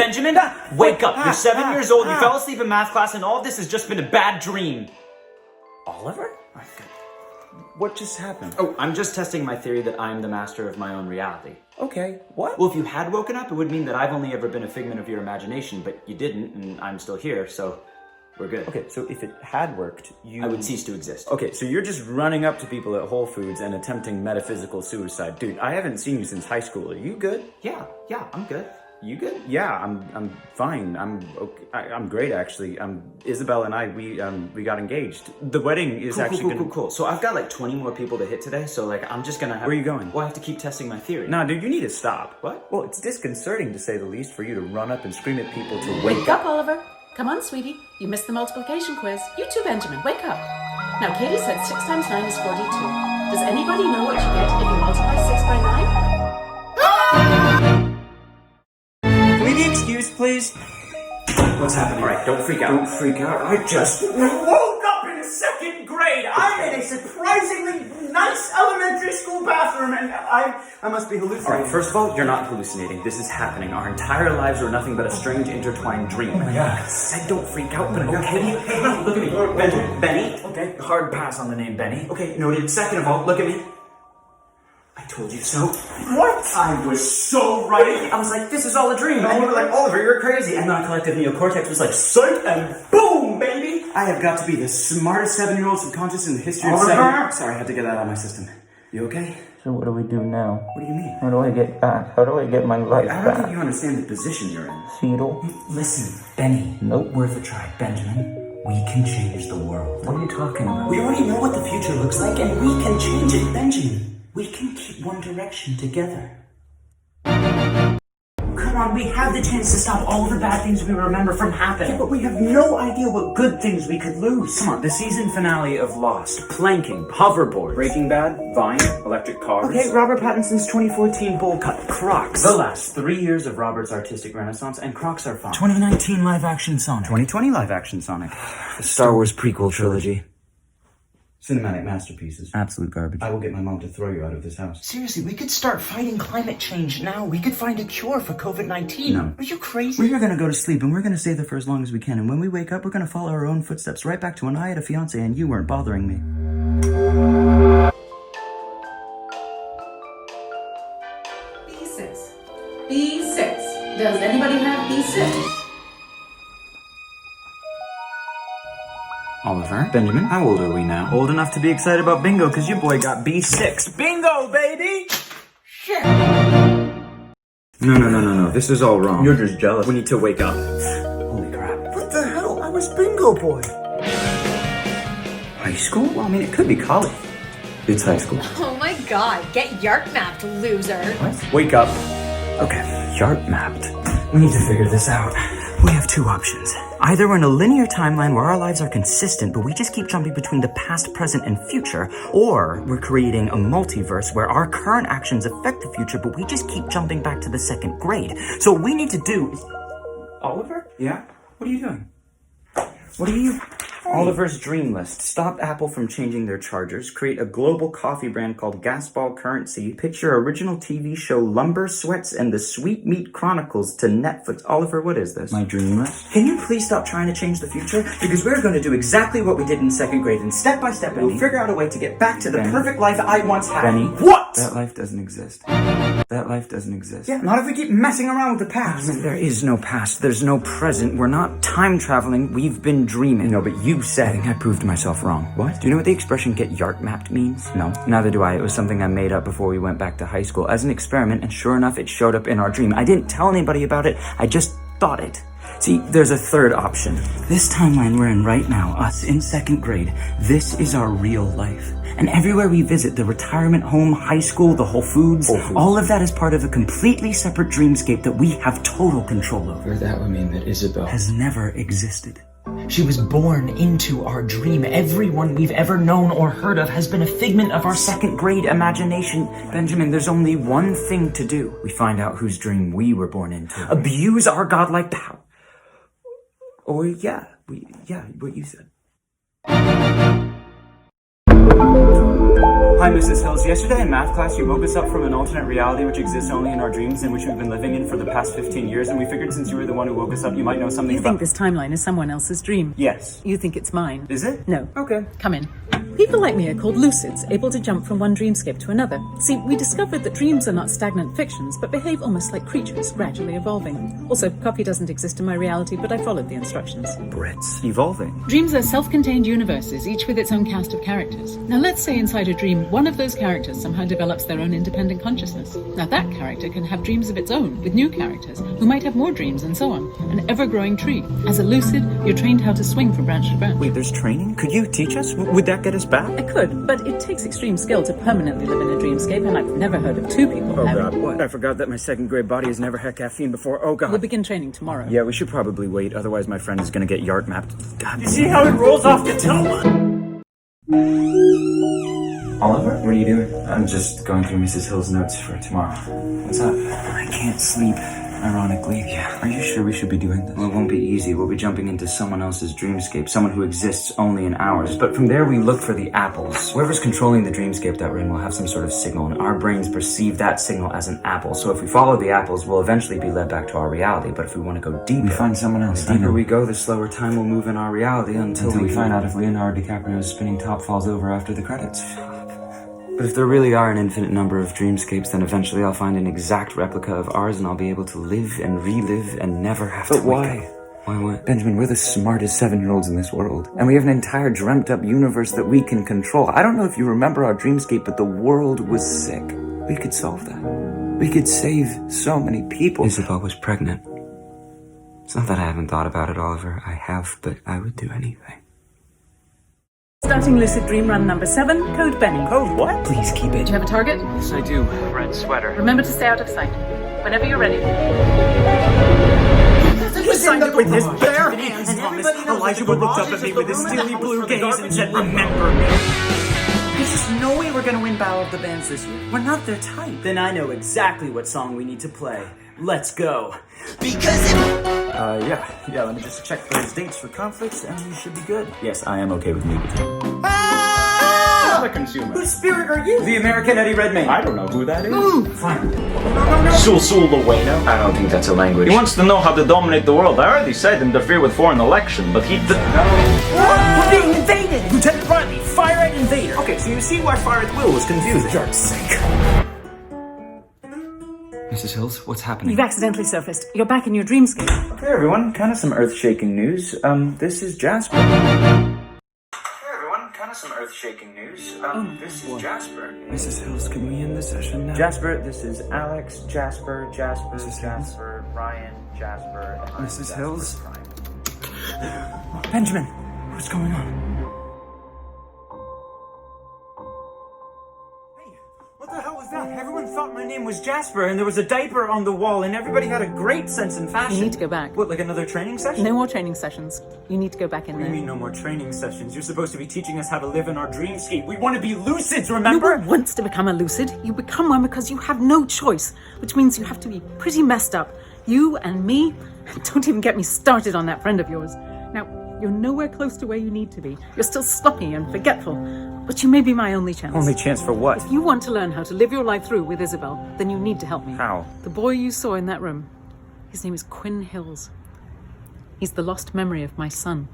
Benjamin, wake up. You're 7 years old, you fell asleep in math class, and all of this has just been a bad dream. Oliver? My God. What just happened? Oh, I'm just testing my theory that I'm the master of my own reality. Okay, what? Well, if you had woken up, it would mean that I've only ever been a figment of your imagination, but you didn't, and I'm still here, so we're good. Okay, so if it had worked, I would cease to exist. Okay, so you're just running up to people at Whole Foods and attempting metaphysical suicide. Dude, I haven't seen you since high school. Are you good? Yeah, I'm good. You good? Yeah, I'm fine. I'm okay. I'm great, actually. Isabel and I, we got engaged. The wedding is Cool. So I've got like 20 more people to hit today, so like I'm just gonna have... Where are you going? Well, I have to keep testing my theory. Nah, dude, you need to stop. What? Well, it's disconcerting, to say the least, for you to run up and scream at people to Wake up, Oliver. Come on, sweetie. You missed the multiplication quiz. You too, Benjamin. Wake up. Now, Katie said 6 times 9 is 42. Does anybody know what you get if you multiply 6 by 9? Can we be excused, please? What's happening? All right, don't freak out. Don't freak out. I just woke up in 2nd grade. I'm in a surprisingly nice elementary school bathroom, and I must be hallucinating. All right, first of all, you're not hallucinating. This is happening. Our entire lives were nothing but a strange intertwined dream. Oh my God. I said don't freak out, but okay. Hey, look at me. Benjamin. Benny. Okay. Hard pass on the name Benny. Okay, noted. Second of all, look at me. I told you so. What? I was so right. I was like, this is all a dream. And you were like, Oliver, you're crazy. And my collective neocortex was like, psych, and boom, baby. I have got to be the smartest 7-year-old subconscious in the history of 7. Sorry, I had to get that out of my system. You okay? So what do we do now? What do you mean? How do I get back? How do I get my life I don't back? think you understand the position you're in. Fetal? Listen, Benny. Nope. Worth a try. Benjamin, we can change the world. What are you talking about? We already know what the future looks like, and we can change it, Benjamin. We can keep One Direction together. Come on, we have the chance to stop all the bad things we remember from happening. Yeah, but we have no idea what good things we could lose. Come on, the season finale of Lost, planking, hoverboard, Breaking Bad, Vine, electric cars. Okay, Robert Pattinson's 2014 bowl cut, Crocs. The last 3 years of Robert's artistic renaissance, and Crocs are fine. 2019 live-action Sonic. 2020 live-action Sonic. The Star Wars prequel trilogy. Cinematic masterpieces. Absolute garbage. I will get my mom to throw you out of this house. Seriously, we could start fighting climate change now. We could find a cure for COVID-19. No. Are you crazy? We're gonna go to sleep, and we're gonna stay there for as long as we can, and when we wake up, we're gonna follow our own footsteps right back to when I had a fiance and you weren't bothering me. B6. B6. Does anybody have B6? Oliver? Benjamin? How old are we now? Old enough to be excited about bingo, because your boy got B6. Bingo, baby! Shit! No. This is all wrong. You're just jealous. We need to wake up. Holy crap. What the hell? I was bingo boy. High school? Well, I mean, it could be college. It's high school. Oh my God, get yark mapped, loser. What? Wake up. Okay, yard mapped. We need to figure this out. We have 2 options. Either we're in a linear timeline where our lives are consistent, but we just keep jumping between the past, present, and future, or we're creating a multiverse where our current actions affect the future, but we just keep jumping back to the 2nd grade. So what we need to do is... Oliver? Yeah? What are you doing? What are you... Oliver's dream list. Stop Apple from changing their chargers. Create a global coffee brand called Gasball Currency. Pitch your original TV show Lumber, Sweats, and the Sweet Meat Chronicles to Netflix. Oliver, what is this? My dream list? Can you please stop trying to change the future? Because we're going to do exactly what we did in 2nd grade, and step by step, we'll figure out a way to get back to the perfect life I once had. Benny. What? That life doesn't exist. That life doesn't exist. Yeah, not if we keep messing around with the past. There is no past. There's no present. We're not time traveling. We've been dreaming. No, but you said I proved myself wrong. What? Do you know what the expression get yark mapped means? No. Neither do I. It was something I made up before we went back to high school as an experiment, and sure enough, it showed up in our dream. I didn't tell anybody about it. I just thought it. See, there's a 3rd option. This timeline we're in right now, us in 2nd grade, this is our real life. And everywhere we visit, the retirement home, high school, the Whole Foods, all of that is part of a completely separate dreamscape that we have total control over. That would mean that Isabel has never existed. She was born into our dream. Everyone we've ever known or heard of has been a figment of our 2nd grade imagination. Benjamin, there's only one thing to do. We find out whose dream we were born into. Abuse our godlike power. Or, what you said. Hi, Mrs. Hills. Yesterday in math class, you woke us up from an alternate reality which exists only in our dreams and which we've been living in for the past 15 years, and we figured since you were the one who woke us up, you might know something You about... think this timeline is someone else's dream? Yes. You think it's mine? Is it? No. Okay. Come in. People like me are called Lucids, able to jump from one dreamscape to another. See, we discovered that dreams are not stagnant fictions, but behave almost like creatures, gradually evolving. Also, coffee doesn't exist in my reality, but I followed the instructions. Brits. Evolving. Dreams are self-contained universes, each with its own cast of characters. Now let's say inside a dream, one of those characters somehow develops their own independent consciousness. Now that character can have dreams of its own, with new characters, who might have more dreams and so on. An ever-growing tree. As a lucid, you're trained how to swing from branch to branch. Wait, there's training? Could you teach us? Would that get us back? I could, but it takes extreme skill to permanently live in a dreamscape, and I've never heard of two people having... What? I forgot that my second grade body has never had caffeine before. Oh, God. We'll begin training tomorrow. Yeah, we should probably wait, otherwise my friend is gonna get yart mapped. God. You see how it rolls off the tongue? Oliver, what are you doing? I'm just going through Mrs. Hill's notes for tomorrow. What's up? I can't sleep. Ironically. Yeah. Are you sure we should be doing this? Well, it won't be easy. We'll be jumping into someone else's dreamscape, someone who exists only in ours. But from there, we look for the apples. Whoever's controlling the dreamscape that we're in will have some sort of signal, and our brains perceive that signal as an apple. So if we follow the apples, we'll eventually be led back to our reality. But if we want to go deeper, we find someone else. The deeper we go, the slower time will move in our reality until we find out if Leonardo DiCaprio's spinning top falls over after the credits. But if there really are an infinite number of dreamscapes, then eventually I'll find an exact replica of ours and I'll be able to live and relive and never have to wake up. Why what? Benjamin, we're the smartest 7-year-olds in this world. And we have an entire dreamt up universe that we can control. I don't know if you remember our dreamscape, but the world was sick. We could solve that. We could save so many people. Isabel was pregnant. It's not that I haven't thought about it, Oliver. I have, but I would do anything. Starting lucid dream run number 7, code Benny. Code what? Please keep it. Do you have a target? Yes, I do. Red sweater. Remember to stay out of sight. Whenever you're ready. He signed up with his bare hands, Thomas. Elijah would look up at me with his steely blue gaze and said, "Remember me." There's just no way we're gonna win Battle of the Bands this year. We're not their type. Then I know exactly what song we need to play. Let's go. Yeah, let me just check those dates for conflicts and we should be good. Yes, I am okay with nudity. I'm a consumer. Whose spirit are you? The American Eddie Redmayne. I don't know who that is. Fine. Sululueno. I don't think that's a language. He wants to know how to dominate the world. I already said interfere with foreign election, but he... We're being invaded! Lieutenant Riley, fire at invader! Okay, so you see why fire at will was confusing. Jerk's sake. Mrs. Hills, what's happening? You've accidentally surfaced. You're back in your dreamscape. Okay, everyone, kind of some earth-shaking news. This is Jasper. Some earth-shaking news. This is Jasper. Mrs. Hills, can we end the session now? Jasper, this is Alex, Jasper, Mrs. Jasper, Ryan, Jasper, and Mrs. Hills? Benjamin, what's going on? Hey, what the hell was that? Everyone thought my name was Jasper, and there was a diaper on the wall, and everybody had a great sense in fashion. You need to go back. What, like another training session? No more training sessions. You need to go back in What there. do you mean no more training sessions? You're supposed to be teaching us how to live in our dreamscape. We want to be lucids, remember? No one wants to become a lucid. You become one because you have no choice, which means you have to be pretty messed up. You and me. Don't even get me started on that friend of yours. Now, you're nowhere close to where you need to be. You're still sloppy and forgetful, but you may be my only chance. Only chance for what? If you want to learn how to live your life through with Isabel, then you need to help me. How? The boy you saw in that room, his name is Quinn Hills. He's the lost memory of my son.